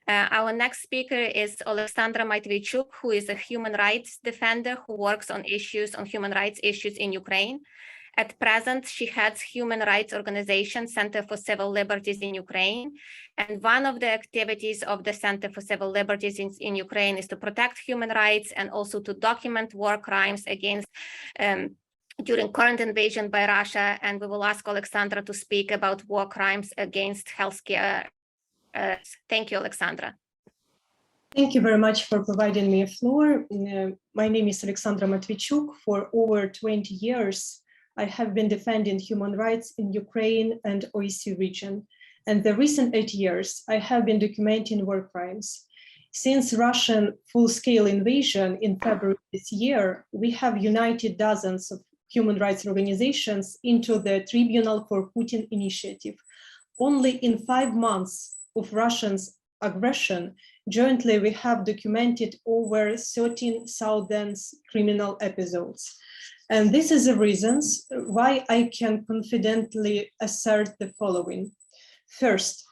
Our next speaker is Oleksandra Matviichuk, who is a human rights defender who works on human rights issues in Ukraine. At present, she heads human rights organization Center for Civil Liberties in Ukraine. And one of the activities of the Center for Civil Liberties in Ukraine is to protect human rights and also to document war crimes against during current invasion by Russia. And we will ask Oleksandra to speak about war crimes against healthcare. Thank you, Oleksandra. Thank you very much for providing me a floor. My name is Oleksandra Matviichuk. For over 20 years, I have been defending human rights in Ukraine and OSCE region. And the recent 8 years, I have been documenting war crimes. Since Russian full-scale invasion in February this year, we have united dozens of human rights organizations into the Tribunal for Putin initiative. Only in 5 months of Russia's aggression, jointly we have documented over 13,000 criminal episodes. And this is the reasons why I can confidently assert the following. First,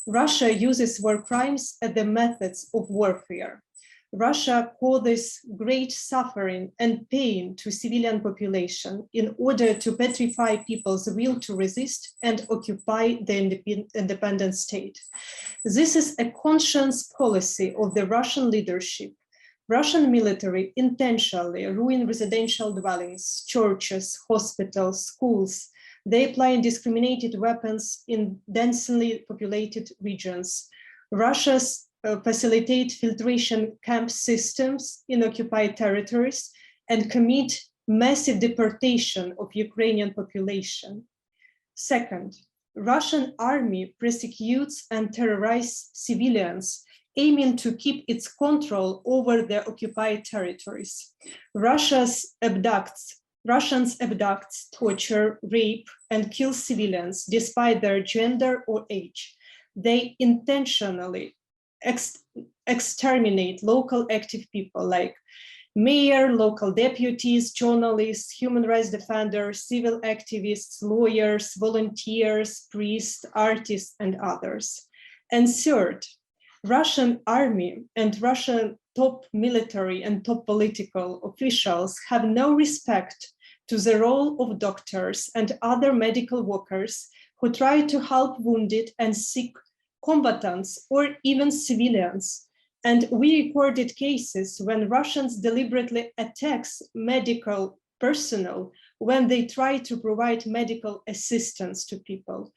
Russia uses war crimes as the methods of warfare. Russia causes great suffering and pain to civilian population in order to petrify people's will to resist and occupy the independent state. This is a conscious policy of the Russian leadership. Russian military intentionally ruin residential dwellings, churches, hospitals, schools. They apply indiscriminated weapons in densely populated regions. Russia's facilitate filtration camp systems in occupied territories and commit massive deportation of Ukrainian population. Second, Russian army persecutes and terrorizes civilians, aiming to keep its control over the occupied territories. Russians abduct, torture, rape, and kill civilians despite their gender or age. They intentionally exterminate local active people like mayor, local deputies, journalists, human rights defenders, civil activists, lawyers, volunteers, priests, artists, and others. And third, Russian army and Russian top military and top political officials have no respect to the role of doctors and other medical workers who try to help wounded and sick combatants or even civilians. And we recorded cases when Russians deliberately attack medical personnel when they try to provide medical assistance to people.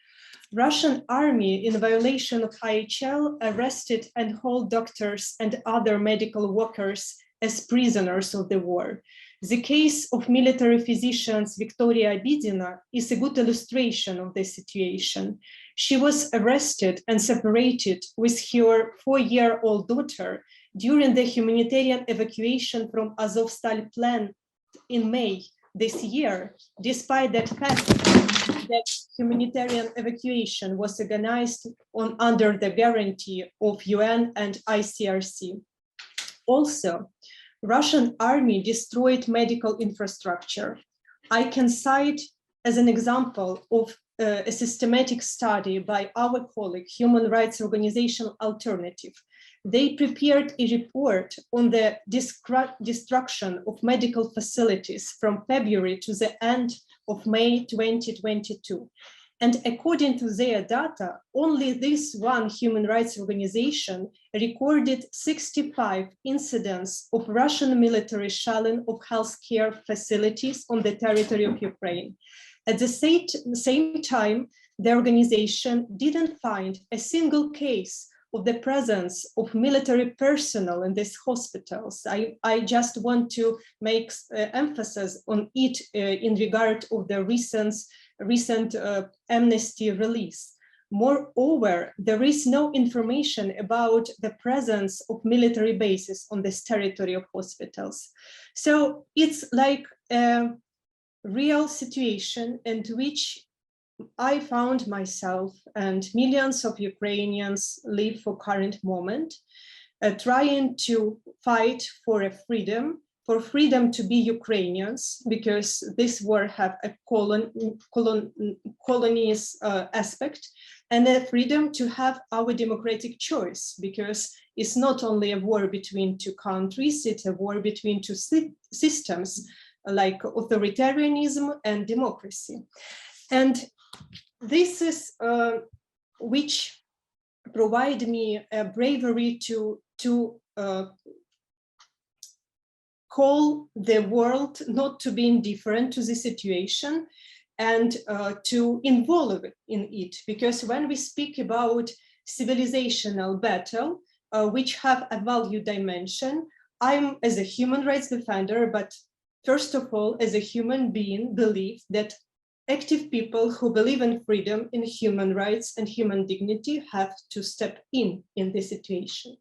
Russian army, in violation of IHL, arrested and hold doctors and other medical workers as prisoners of the war. The case of military physician Victoria Abidina is a good illustration of this situation. She was arrested and separated with her 4-year-old daughter during the humanitarian evacuation from Azovstal plant in May this year, despite that fact that humanitarian evacuation was organized under the guarantee of UN and ICRC. Also, Russian army destroyed medical infrastructure. I can cite as an example of a systematic study by our colleague, Human Rights Organization Alternative. They prepared a report on the destruction of medical facilities from February to the end of May 2022. And according to their data, only this one human rights organization recorded 65 incidents of Russian military shelling of healthcare facilities on the territory of Ukraine. At the same time, the organization didn't find a single case of the presence of military personnel in these hospitals. I just want to make emphasis on it in regard of the recent amnesty release. Moreover, there is no information about the presence of military bases on this territory of hospitals. So it's like a real situation in which I found myself and millions of Ukrainians live for current moment, trying to fight for a freedom for freedom to be Ukrainians, because this war have a colonies aspect, and a freedom to have our democratic choice, because it's not only a war between two countries, it's a war between two systems, like authoritarianism and democracy. And this is which provide me a bravery to call the world not to be indifferent to the situation and to involve in it. Because when we speak about civilizational battle, which have a value dimension, I'm, as a human rights defender, but first of all, as a human being, believe that active people who believe in freedom, in human rights and human dignity have to step in this situation.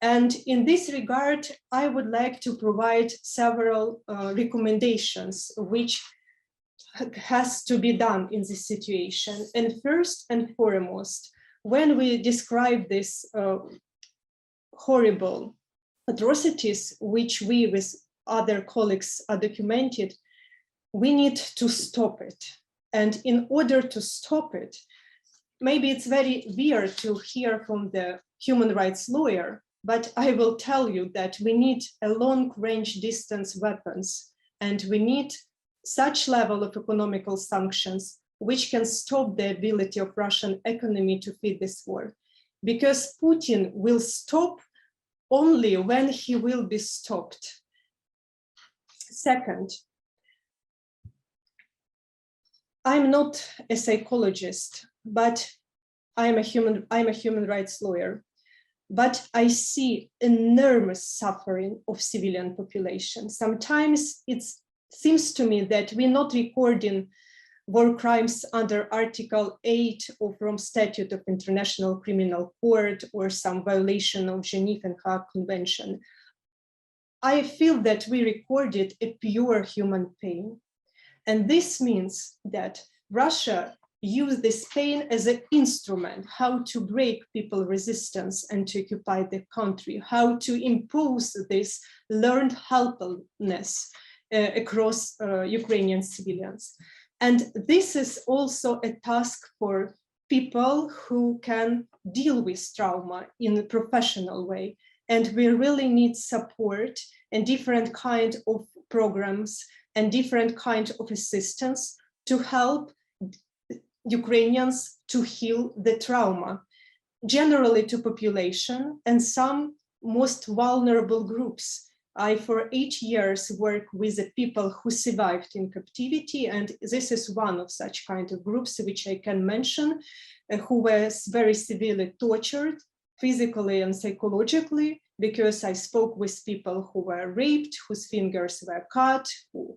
And in this regard, I would like to provide several recommendations which has to be done in this situation. And first and foremost, when we describe this horrible atrocities which we with other colleagues are documented, we need to stop it. And in order to stop it, maybe it's very weird to hear from the human rights lawyer, but I will tell you that we need a long-range distance weapons, and we need such level of economical sanctions which can stop the ability of Russian economy to feed this war. Because Putin will stop only when he will be stopped. Second, I'm not a psychologist, but I'm a human rights lawyer. But I see enormous suffering of civilian population. Sometimes it seems to me that we're not recording war crimes under Article 8 or from Statute of International Criminal Court or some violation of Geneva and Hague Convention. I feel that we recorded a pure human pain. And this means that Russia used this pain as an instrument, how to break people's resistance and to occupy the country, how to impose this learned helplessness across Ukrainian civilians. And this is also a task for people who can deal with trauma in a professional way. And we really need support and different kind of programs and different kind of assistance to help Ukrainians to heal the trauma, generally to population and some most vulnerable groups. I, for 8 years, work with the people who survived in captivity, and this is one of such kind of groups which I can mention, who were very severely tortured, physically and psychologically, because I spoke with people who were raped, whose fingers were cut,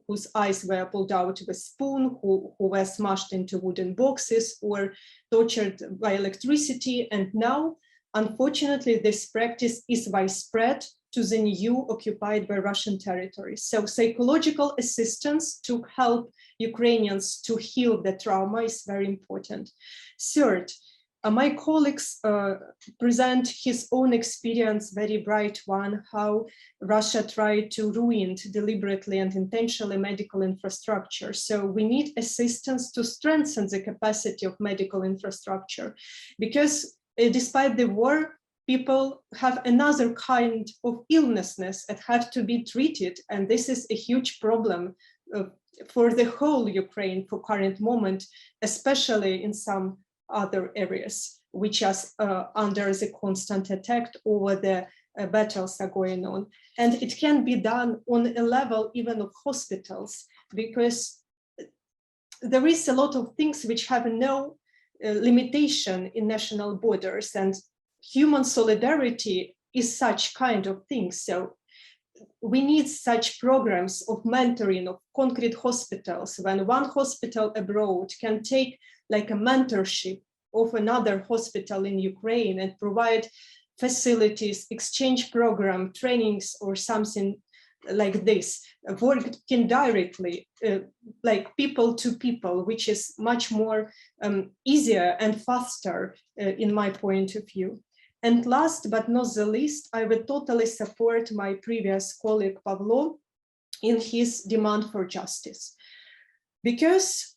whose eyes were pulled out with a spoon, who were smashed into wooden boxes or tortured by electricity. And now, unfortunately, this practice is widespread to the new occupied by Russian territories. So psychological assistance to help Ukrainians to heal the trauma is very important. Third, my colleagues present his own experience, very bright one, how Russia tried to ruin deliberately and intentionally medical infrastructure. So we need assistance to strengthen the capacity of medical infrastructure, because despite the war, people have another kind of illnesses that have to be treated. And this is a huge problem for the whole Ukraine for current moment, especially in some other areas which are under the constant attack or the battles are going on. And it can be done on a level even of hospitals, because there is a lot of things which have no limitation in national borders, and human solidarity is such kind of thing. So we need such programs of mentoring of concrete hospitals, when one hospital abroad can take like a mentorship of another hospital in Ukraine and provide facilities, exchange program, trainings, or something like this, working directly, like people to people, which is much more easier and faster in my point of view. And last but not the least, I would totally support my previous colleague Pavlo in his demand for justice. Because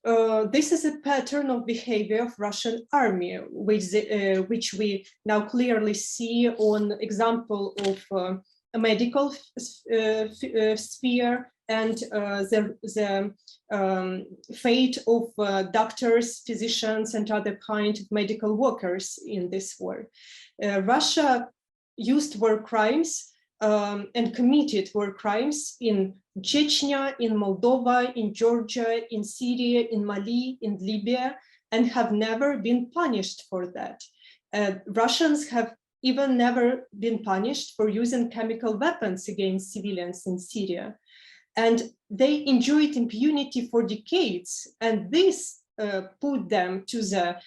this is a pattern of behavior of Russian army, which we now clearly see on example of a medical sphere and the fate of doctors, physicians, and other kind of medical workers in this war. Russia used war crimes and committed war crimes in Chechnya, in Moldova, in Georgia, in Syria, in Mali, in Libya, and have never been punished for that. Russians have even never been punished for using chemical weapons against civilians in Syria. And they enjoyed impunity for decades. And this put them to the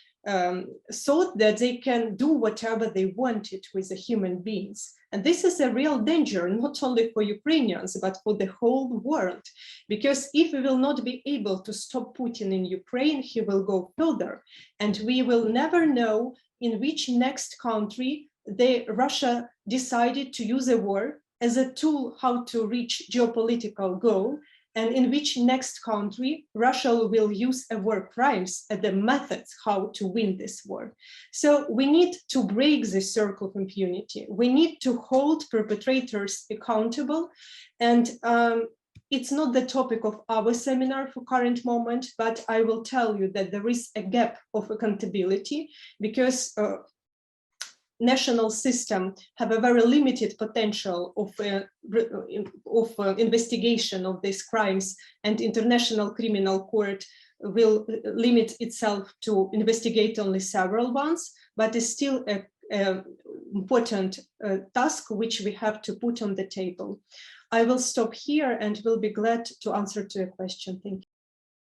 thought that they can do whatever they wanted with the human beings. And this is a real danger, not only for Ukrainians, but for the whole world. Because if we will not be able to stop Putin in Ukraine, he will go further. And we will never know in which next country Russia decided to use a war as a tool how to reach geopolitical goal, and in which next country Russia will use war crimes as the methods how to win this war. So we need to break this circle of impunity. We need to hold perpetrators accountable. And it's not the topic of our seminar for current moment, but I will tell you that there is a gap of accountability because national system have a very limited potential of investigation of these crimes, and International Criminal Court will limit itself to investigate only several ones, but is still a important task which we have to put on the table. I will stop here and will be glad to answer to a question. Thank you.